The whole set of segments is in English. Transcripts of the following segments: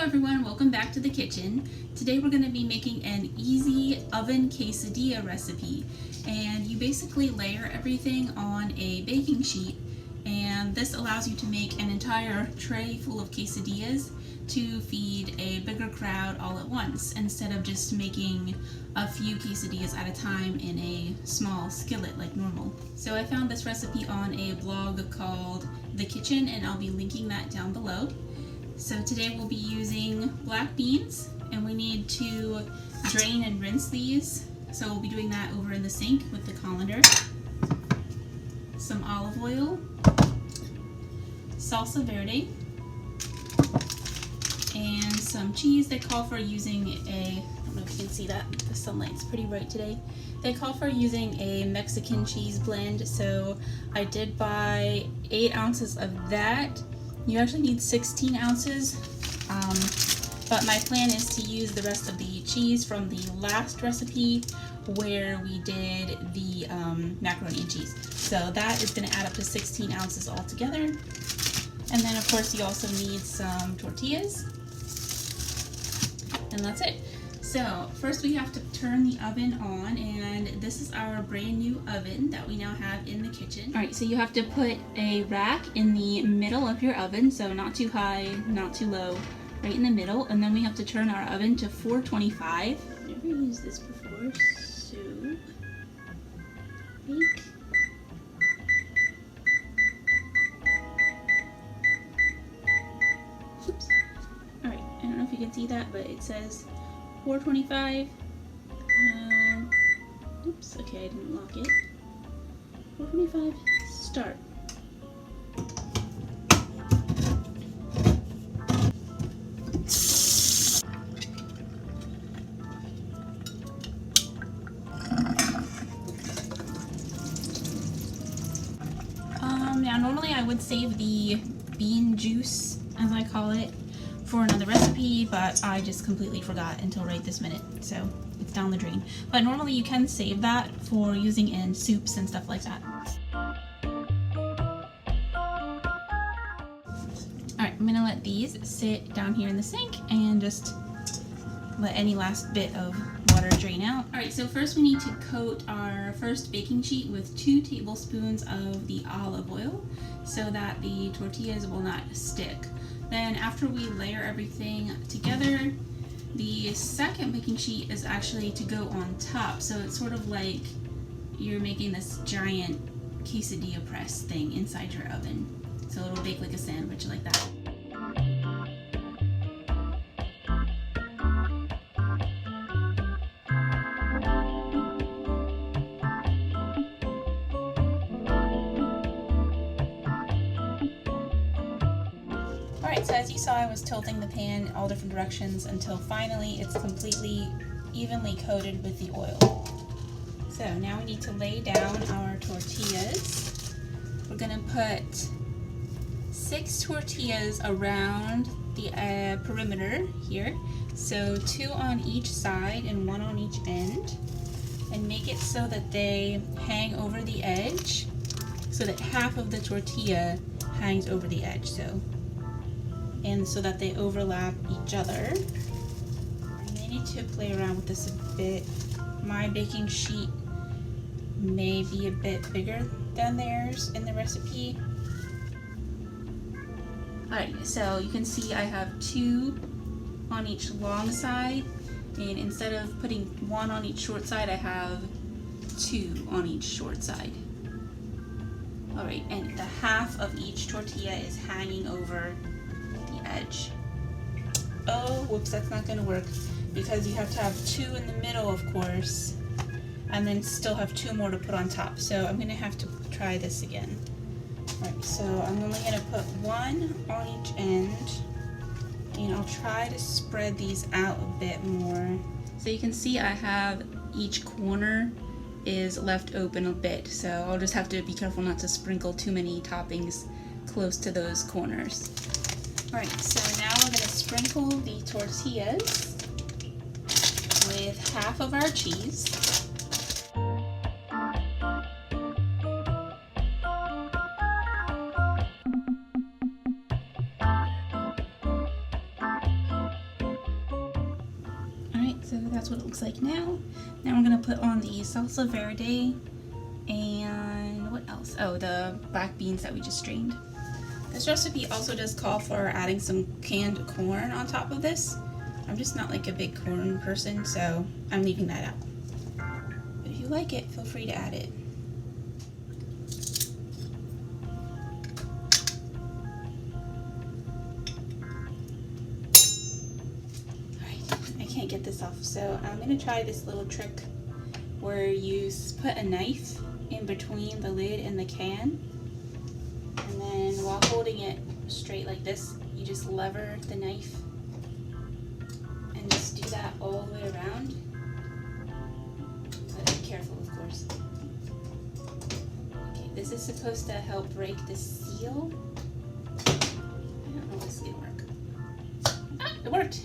everyone, welcome back to the kitchen. Today we're going to be making an easy oven quesadilla recipe, and you basically layer everything on a baking sheet, and this allows you to make an entire tray full of quesadillas to feed a bigger crowd all at once instead of just making a few quesadillas at a time in a small skillet like normal. So I found this recipe on a blog called The Kitchen, and I'll be linking that down below. So today we'll be using black beans, and we need to drain and rinse these. So we'll be doing that over in the sink with the colander. Some olive oil, salsa verde, and some cheese. They call for using I don't know if you can see that, the sunlight's pretty bright today. They call for using a Mexican cheese blend, so I did buy 8 ounces of that. You actually need 16 ounces, but my plan is to use the rest of the cheese from the last recipe where we did the macaroni and cheese. So that is going to add up to 16 ounces altogether. And then of course you also need some tortillas, and that's it. So first we have to turn the oven on, and this is our brand new oven that we now have in the kitchen. Alright, so you have to put a rack in the middle of your oven, so not too high, not too low, right in the middle, and then we have to turn our oven to 425. I've never used this before, so bake. Oops. Alright, I don't know if you can see that, but it says 425. Oops, okay, I didn't lock it. 425, start. Now normally I would save the bean juice, as I call it, for another recipe, but I just completely forgot until right this minute, so it's down the drain. But normally you can save that for using in soups and stuff like that. Alright, I'm gonna let these sit down here in the sink and just let any last bit of water drain out. Alright, so first we need to coat our first baking sheet with 2 tablespoons of the olive oil so that the tortillas will not stick. Then after we layer everything together, the second baking sheet is actually to go on top. So it's sort of like you're making this giant quesadilla press thing inside your oven. So it'll bake like a sandwich like that. Alright, so as you saw, I was tilting the pan all different directions until finally it's completely evenly coated with the oil. So now we need to lay down our tortillas. We're going to put 6 tortillas around the perimeter here. So 2 on each side and 1 on each end. And make it so that they hang over the edge, so that half of the tortilla hangs over the edge. And so that they overlap each other. And I need to play around with this a bit. My baking sheet may be a bit bigger than theirs in the recipe. Alright, so you can see I have 2 on each long side, and instead of putting 1 on each short side, I have 2 on each short side. Alright, and the half of each tortilla is hanging over edge. Oh, whoops, that's not going to work because you have to have 2 in the middle, of course, and then still have 2 more to put on top. So I'm going to have to try this again. Alright, so I'm only going to put 1 on each end, and I'll try to spread these out a bit more. So you can see I have each corner is left open a bit, so I'll just have to be careful not to sprinkle too many toppings close to those corners. Alright, so now we're going to sprinkle the tortillas with half of our cheese. looks like now. Now we're gonna put on the salsa verde and what else? Oh, the black beans that we just strained. This recipe also does call for adding some canned corn on top of this. I'm just not like a big corn person, so I'm leaving that out. But if you like it, feel free to add it. Can't get this off, so I'm gonna try this little trick where you put a knife in between the lid and the can, and then while holding it straight like this, you just lever the knife and just do that all the way around. But be careful, of course. Okay, this is supposed to help break the seal. I don't know if this is gonna work. Ah, it worked!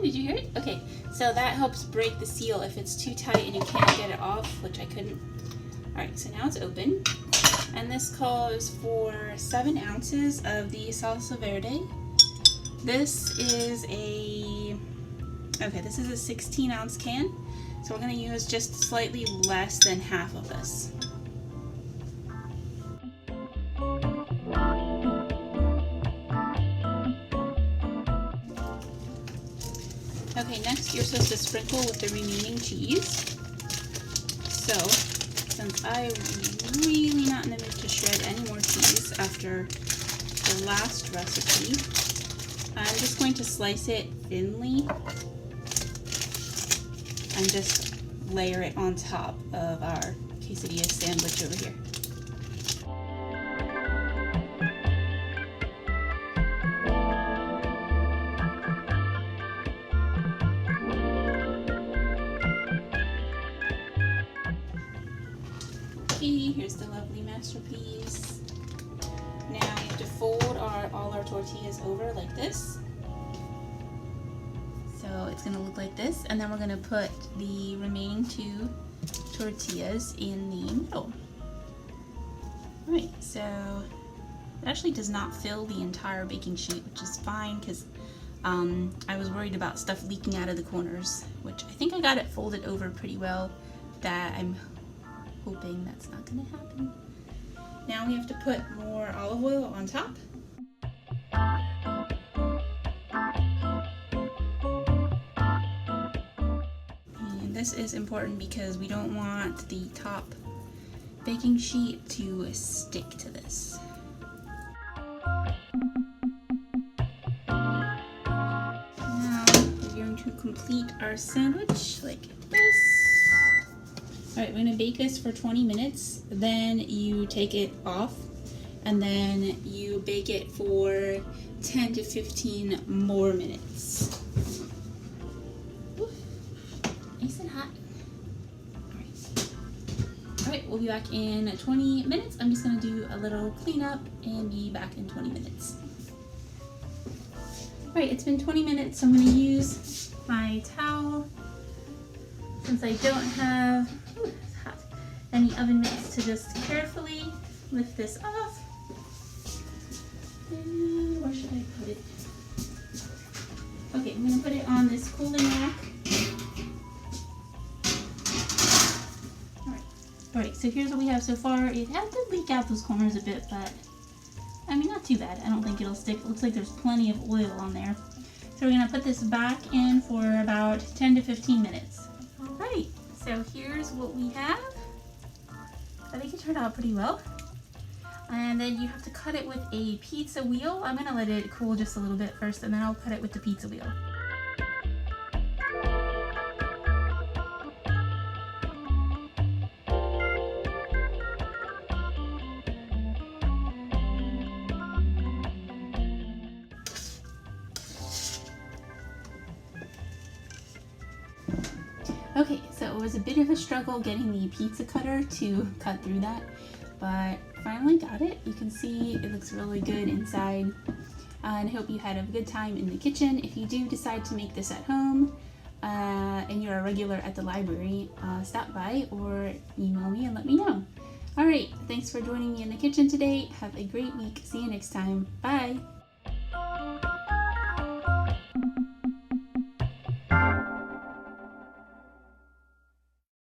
Did you hear it? Okay, so that helps break the seal if it's too tight and you can't get it off, which I couldn't. Alright, so now it's open. And this calls for 7 ounces of the salsa verde. This is a 16-ounce can. So we're going to use just slightly less than half of this. Okay, next you're supposed to sprinkle with the remaining cheese. So, since I'm really not in the mood to shred any more cheese after the last recipe, I'm just going to slice it thinly and just layer it on top of our quesadilla sandwich over here. Here's the lovely masterpiece. Now we have to fold all our tortillas over like this. So it's going to look like this, and then we're going to put the remaining 2 tortillas in the middle. Alright, so it actually does not fill the entire baking sheet, which is fine because I was worried about stuff leaking out of the corners, which I think I got it folded over pretty well. That I'm hoping that's not going to happen. Now we have to put more olive oil on top. And this is important because we don't want the top baking sheet to stick to this. Now we're going to complete our sandwich like this. Alright, we're going to bake this for 20 minutes, then you take it off, and then you bake it for 10 to 15 more minutes. Oof, nice and hot. Alright, we'll be back in 20 minutes. I'm just going to do a little cleanup and be back in 20 minutes. Alright, it's been 20 minutes, so I'm going to use my towel since I don't have any oven mitts to just carefully lift this off. And where should I put it? Okay, I'm going to put it on this cooling rack. Alright, so here's what we have so far. It had to leak out those corners a bit, but I mean, not too bad. I don't think it'll stick. It looks like there's plenty of oil on there. So we're going to put this back in for about 10 to 15 minutes. Alright, so here's what we have. I think it turned out pretty well. And then you have to cut it with a pizza wheel. I'm going to let it cool just a little bit first, and then I'll cut it with the pizza wheel. Okay, so it was a bit of a struggle getting the pizza cutter to cut through that, but finally got it. You can see it looks really good inside, and I hope you had a good time in the kitchen. If you do decide to make this at home and you're a regular at the library, stop by or email me and let me know. Alright, thanks for joining me in the kitchen today. Have a great week. See you next time. Bye!